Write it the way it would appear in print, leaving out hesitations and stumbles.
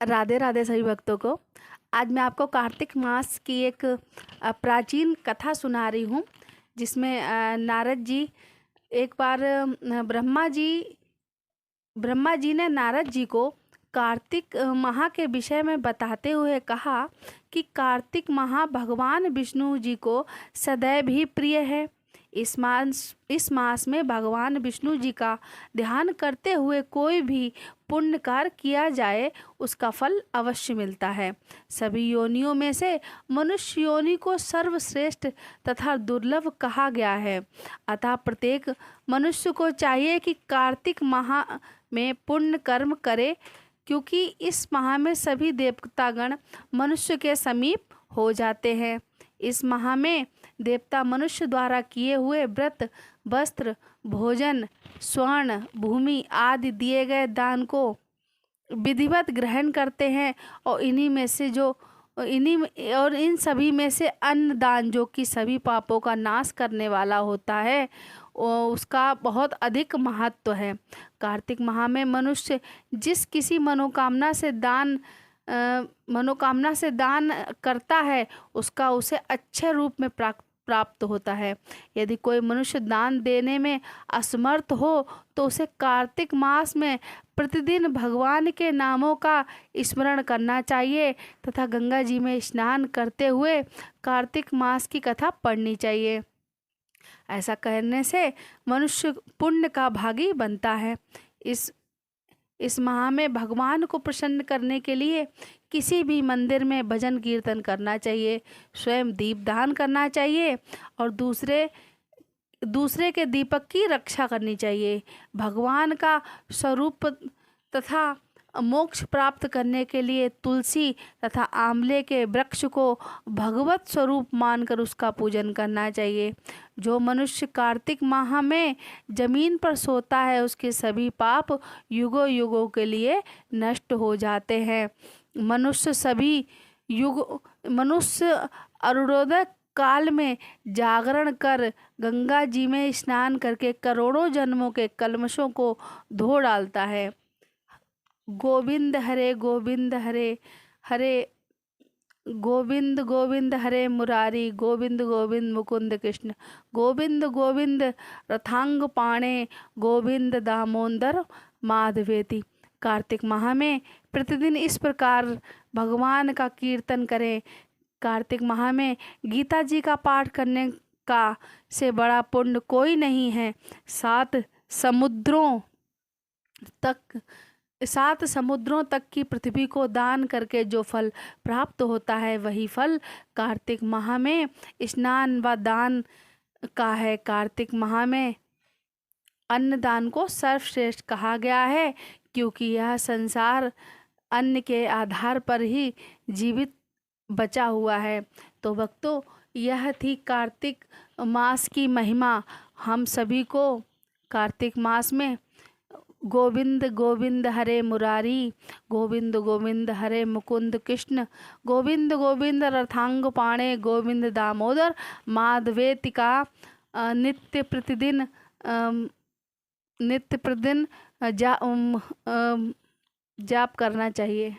राधे राधे सभी भक्तों को। आज मैं आपको कार्तिक मास की एक प्राचीन कथा सुना रही हूँ, जिसमें नारद जी एक बार ब्रह्मा जी ने नारद जी को कार्तिक माह के विषय में बताते हुए कहा कि कार्तिक माह भगवान विष्णु जी को सदैव ही प्रिय है। इस मास में भगवान विष्णु जी का ध्यान करते हुए कोई भी पुण्य कार्य किया जाए उसका फल अवश्य मिलता है। सभी योनियों में से मनुष्य योनि को सर्वश्रेष्ठ तथा दुर्लभ कहा गया है। अतः प्रत्येक मनुष्य को चाहिए कि कार्तिक माह में पुण्य कर्म करे, क्योंकि इस माह में सभी देवतागण मनुष्य के समीप हो जाते हैं। इस माह में देवता मनुष्य द्वारा किए हुए व्रत, वस्त्र, भोजन, स्वर्ण, भूमि आदि दिए गए दान को विधिवत ग्रहण करते हैं और इन सभी में से अन्न दान, जो कि सभी पापों का नाश करने वाला होता है, उसका बहुत अधिक महत्व है। कार्तिक माह में मनुष्य जिस किसी मनोकामना से दान करता है उसका उसे अच्छे रूप में प्राप्त होता है। यदि कोई मनुष्य दान देने में असमर्थ हो तो उसे कार्तिक मास में प्रतिदिन भगवान के नामों का स्मरण करना चाहिए तथा गंगा जी में स्नान करते हुए कार्तिक मास की कथा पढ़नी चाहिए। ऐसा करने से मनुष्य पुण्य का भागी बनता है। इस माह में भगवान को प्रसन्न करने के लिए किसी भी मंदिर में भजन कीर्तन करना चाहिए, स्वयं दीपदान करना चाहिए और दूसरे के दीपक की रक्षा करनी चाहिए। भगवान का स्वरूप तथा मोक्ष प्राप्त करने के लिए तुलसी तथा आंवले के वृक्ष को भगवत स्वरूप मानकर उसका पूजन करना चाहिए। जो मनुष्य कार्तिक माह में जमीन पर सोता है उसके सभी पाप युगों युगों के लिए नष्ट हो जाते हैं। मनुष्य अरुणोदय काल में जागरण कर गंगा जी में स्नान करके करोड़ों जन्मों के कल्मशों को धो डालता है। गोविंद हरे हरे गोविंद गोविंद हरे मुरारी, गोविंद गोविंद मुकुंद कृष्ण, गोविंद गोविंद रथांग पाणे, गोविंद दामोदर माधवेति। कार्तिक माह में प्रतिदिन इस प्रकार भगवान का कीर्तन करें। कार्तिक माह में गीता जी का पाठ करने का से बड़ा पुण्य कोई नहीं है। सात समुद्रों तक की पृथ्वी को दान करके जो फल प्राप्त होता है वही फल कार्तिक माह में स्नान व दान का है। कार्तिक माह में अन्नदान को सर्वश्रेष्ठ कहा गया है, क्योंकि यह संसार अन्न के आधार पर ही जीवित बचा हुआ है। तो भक्तों, यह थी कार्तिक मास की महिमा। हम सभी को कार्तिक मास में गोविंद गोविंद हरे मुरारी, गोविंद गोविंद हरे मुकुंद कृष्ण, गोविंद गोविंद रथांग पाणे, गोविंद दामोदर माधवेति का नित्य प्रतिदिन जाप करना चाहिए।